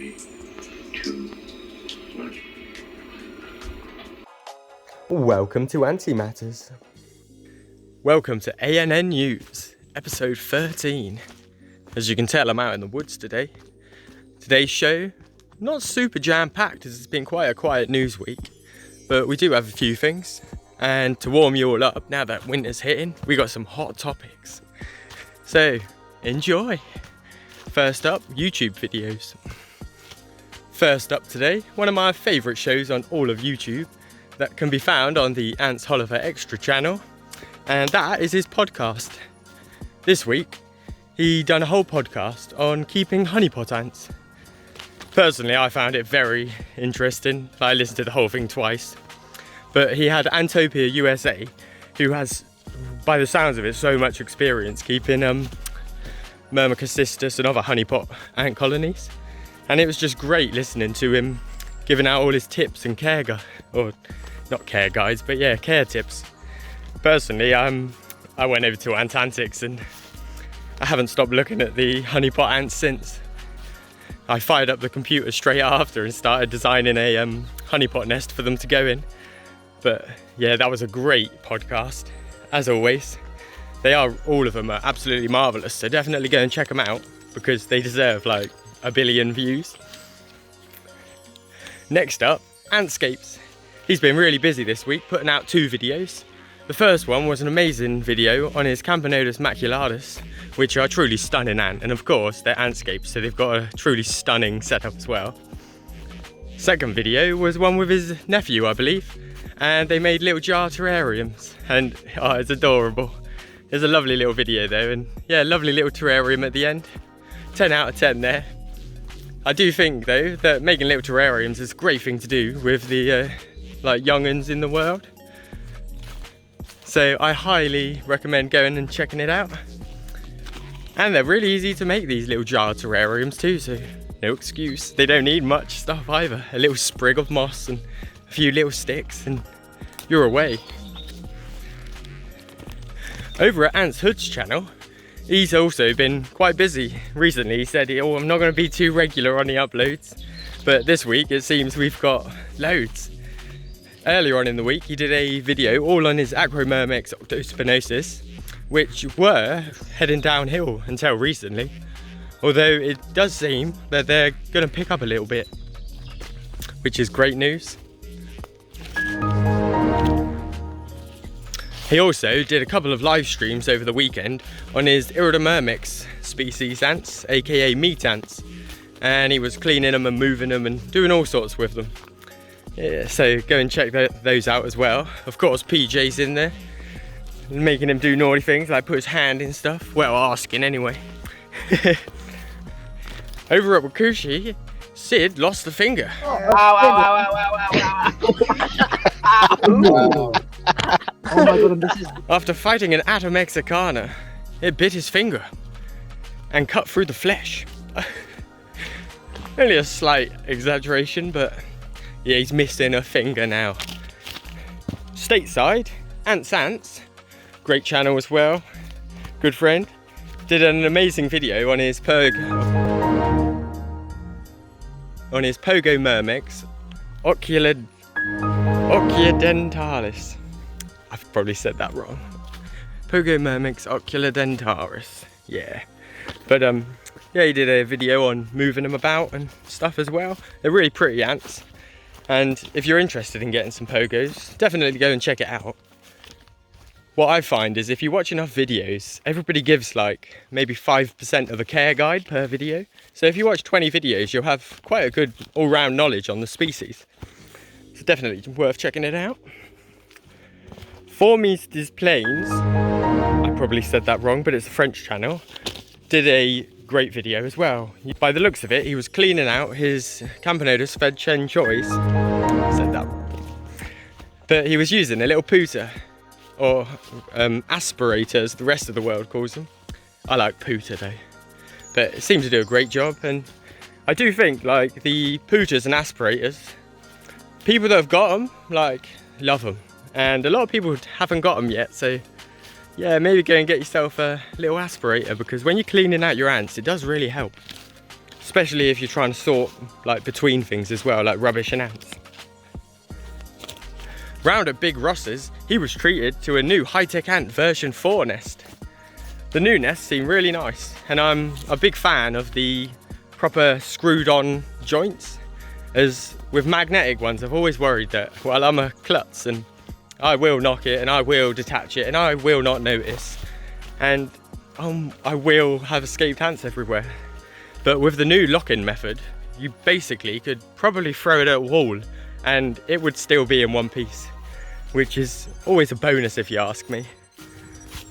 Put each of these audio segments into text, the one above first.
3, 2, 1. Welcome to Antimatters. Welcome to ANN News, episode 13. As you can tell, I'm out in the woods today. Today's show, not super jam-packed as it's been quite a quiet news week, but we do have a few things. And to warm you all up, now that winter's hitting, we got some hot topics. So, enjoy. First up, YouTube videos. First up today, one of my favourite shows on all of YouTube that can be found on the Ants Holliver Extra channel, and that is his podcast. This week, he done a whole podcast on keeping honeypot ants. Personally, I found it very interesting. I listened to the whole thing twice. But he had Antopia USA, who has, by the sounds of it, so much experience keeping Myrmecystis and other honeypot ant colonies. And it was just great listening to him giving out all his tips and care tips. Personally, I went over to Antics and I haven't stopped looking at the honeypot ants since. I fired up the computer straight after and started designing a honeypot nest for them to go in. But yeah, that was a great podcast, as always. All of them are absolutely marvellous, so definitely go and check them out because they deserve like 1 billion views. Next up, Antscapes. He's been really busy this week, putting out 2 videos. The first one was an amazing video on his Campanodus maculatus, which are truly stunning ant, and of course they're Antscapes, so they've got a truly stunning setup as well. Second video was one with his nephew, I believe, and they made little jar terrariums, and oh, it's adorable. It's a lovely little video though, and yeah, lovely little terrarium at the end. 10 out of 10 there. I do think though that making little terrariums is a great thing to do with the like young'uns in the world. So I highly recommend going and checking it out. And they're really easy to make, these little jar terrariums too, so no excuse. They don't need much stuff either. A little sprig of moss and a few little sticks and you're away. Over at Ants Hood's channel, he's also been quite busy recently. He said, oh, I'm not going to be too regular on the uploads, but this week it seems we've got loads. Earlier on in the week, he did a video all on his Pogomermix octospinosis, which were heading downhill until recently. Although it does seem that they're going to pick up a little bit, which is great news. He also did a couple of live streams over the weekend on his Iradamurmix species ants, aka meat ants, and he was cleaning them and moving them and doing all sorts with them. Yeah, so go and check those out as well. Of course, PJ's in there, making him do naughty things like put his hand in stuff. Well, asking anyway. Over at Wakushi, Sid lost a finger. Oh my god, this is... After fighting an Atta Mexicana, it bit his finger and cut through the flesh. Only a slight exaggeration, but yeah, he's missing a finger now. Stateside, Ants, great channel as well, good friend, did an amazing video on his Pogomermix oculodentalis. I've probably said that wrong. Pogomermix oculodentalis. Yeah. But yeah, he did a video on moving them about and stuff as well. They're really pretty ants. And if you're interested in getting some pogos, definitely go and check it out. What I find is if you watch enough videos, everybody gives like maybe 5% of a care guide per video. So if you watch 20 videos, you'll have quite a good all-round knowledge on the species. So definitely worth checking it out. Formes des Plaines, I probably said that wrong, but it's a French channel, did a great video as well. By the looks of it, he was cleaning out his Campanodus fed Chen Choice. Said that wrong. But he was using a little Pooter, or aspirator as the rest of the world calls them. I like Pooter though. But it seemed to do a great job, and I do think like the Pooters and aspirators, people that have got them, like, love them. And a lot of people haven't got them yet, so yeah, maybe go and get yourself a little aspirator, because when you're cleaning out your ants, it does really help. especially if you're trying to sort like between things as well, like rubbish and ants. Round at Big Ross's, he was treated to a new high-tech ant version 4 nest. The new nest seemed really nice, and I'm a big fan of the proper screwed on joints, as with magnetic ones I've always worried that, well, I'm a klutz and I will knock it and I will detach it and I will not notice, and I will have escaped ants everywhere. But with the new lock-in method, you basically could probably throw it at a wall and it would still be in one piece, which is always a bonus if you ask me.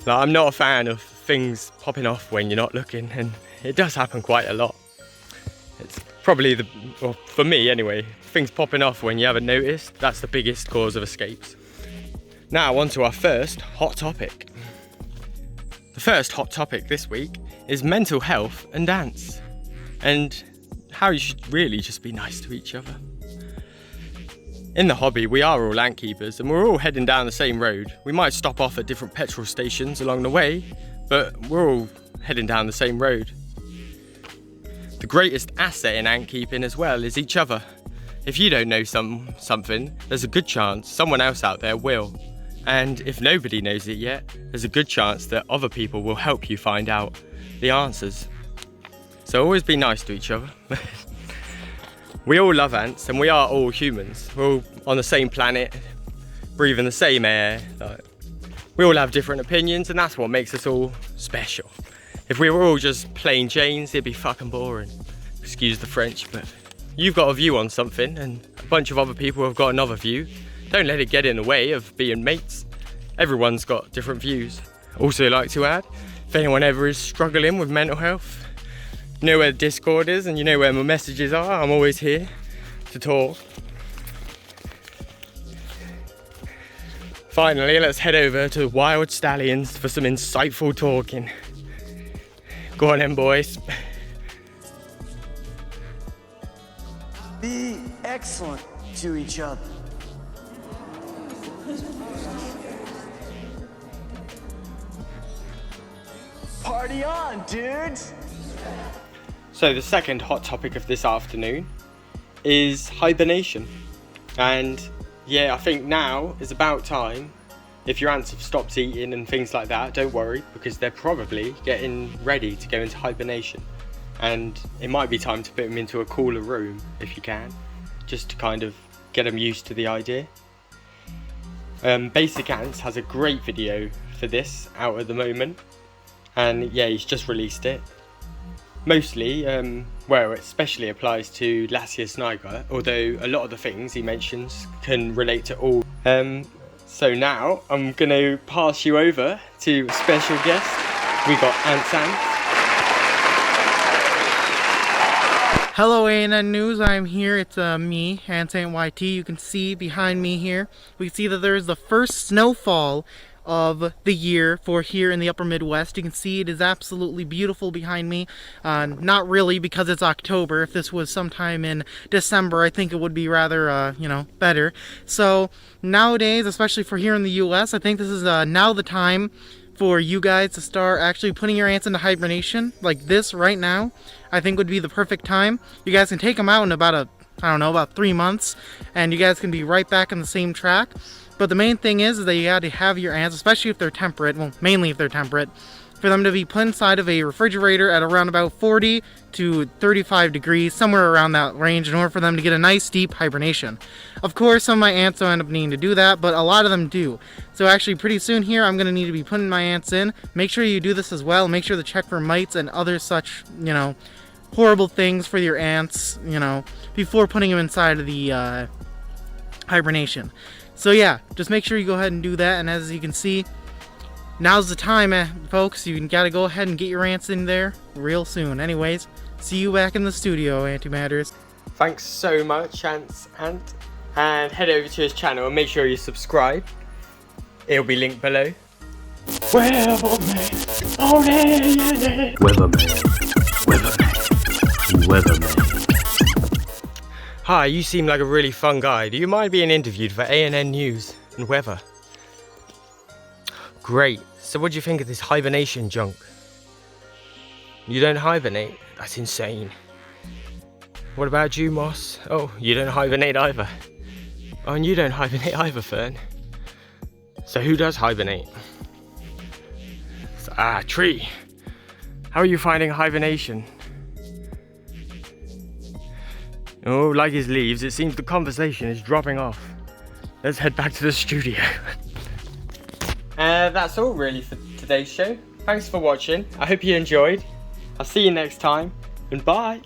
Like, I'm not a fan of things popping off when you're not looking, and it does happen quite a lot. It's probably well, for me anyway, things popping off when you haven't noticed, that's the biggest cause of escapes. Now on to our first hot topic. The first hot topic this week is mental health and ants, and how you should really just be nice to each other. In the hobby, we are all ant keepers and we're all heading down the same road. We might stop off at different petrol stations along the way, but we're all heading down the same road. The greatest asset in ant keeping as well is each other. If you don't know something, there's a good chance someone else out there will. And if nobody knows it yet, there's a good chance that other people will help you find out the answers. So always be nice to each other. We all love ants and we are all humans. We're all on the same planet, breathing the same air. We all have different opinions and that's what makes us all special. If we were all just plain Janes, it'd be fucking boring. Excuse the French, but you've got a view on something and a bunch of other people have got another view. Don't let it get in the way of being mates. Everyone's got different views. Also like to add, if anyone ever is struggling with mental health, you know where the Discord is and you know where my messages are. I'm always here to talk. Finally, let's head over to the Wild Stallions for some insightful talking. Go on then, boys. Be excellent to each other. Party on, dudes! So the second hot topic of this afternoon is hibernation. And yeah, I think now is about time. If your ants have stopped eating and things like that, don't worry, because they're probably getting ready to go into hibernation. And it might be time to put them into a cooler room if you can, just to kind of get them used to the idea. Basic Ants has a great video for this out at the moment. And yeah, he's just released it. Mostly, well, it especially applies to Lassia Sniger, although a lot of the things he mentions can relate to all. So now I'm going to pass you over to a special guest. We got Antscon. Hello ANN News, I'm here. It's me, ANTYMATTERS. You can see behind me here, we can see that there's the first snowfall of the year for here in the upper Midwest. You can see it is absolutely beautiful behind me. Not really, because it's October. If this was sometime in December, I think it would be rather, better. So nowadays, especially for here in the US, I think this is now the time for you guys to start actually putting your ants into hibernation. Like this right now, I think would be the perfect time. You guys can take them out in about about 3 months, and you guys can be right back on the same track. But the main thing is that you got to have your ants, especially if they're temperate, well, mainly if they're temperate, for them to be put inside of a refrigerator at around about 40 to 35 degrees, somewhere around that range, in order for them to get a nice deep hibernation. Of course, some of my ants don't end up needing to do that, but a lot of them do. So actually, pretty soon here, I'm going to need to be putting my ants in. Make sure you do this as well. Make sure to check for mites and other such, horrible things for your ants, before putting them inside of the hibernation. So yeah, just make sure you go ahead and do that, and as you can see, now's the time, folks. You gotta go ahead and get your ants in there real soon. Anyways, see you back in the studio, Antimatters. Thanks so much, and head over to his channel and make sure you subscribe. It'll be linked below. Weatherman, oh yeah. Weatherman. Hi, you seem like a really fun guy. Do you mind being interviewed for ANN News and Weather? Great. So what do you think of this hibernation junk? You don't hibernate? That's insane. What about you, Moss? Oh, you don't hibernate either. Oh, and you don't hibernate either, Fern. So who does hibernate? Tree. How are you finding hibernation? Oh, like his leaves, it seems the conversation is dropping off. Let's head back to the studio. That's all really for today's show. Thanks for watching. I hope you enjoyed. I'll see you next time, and bye.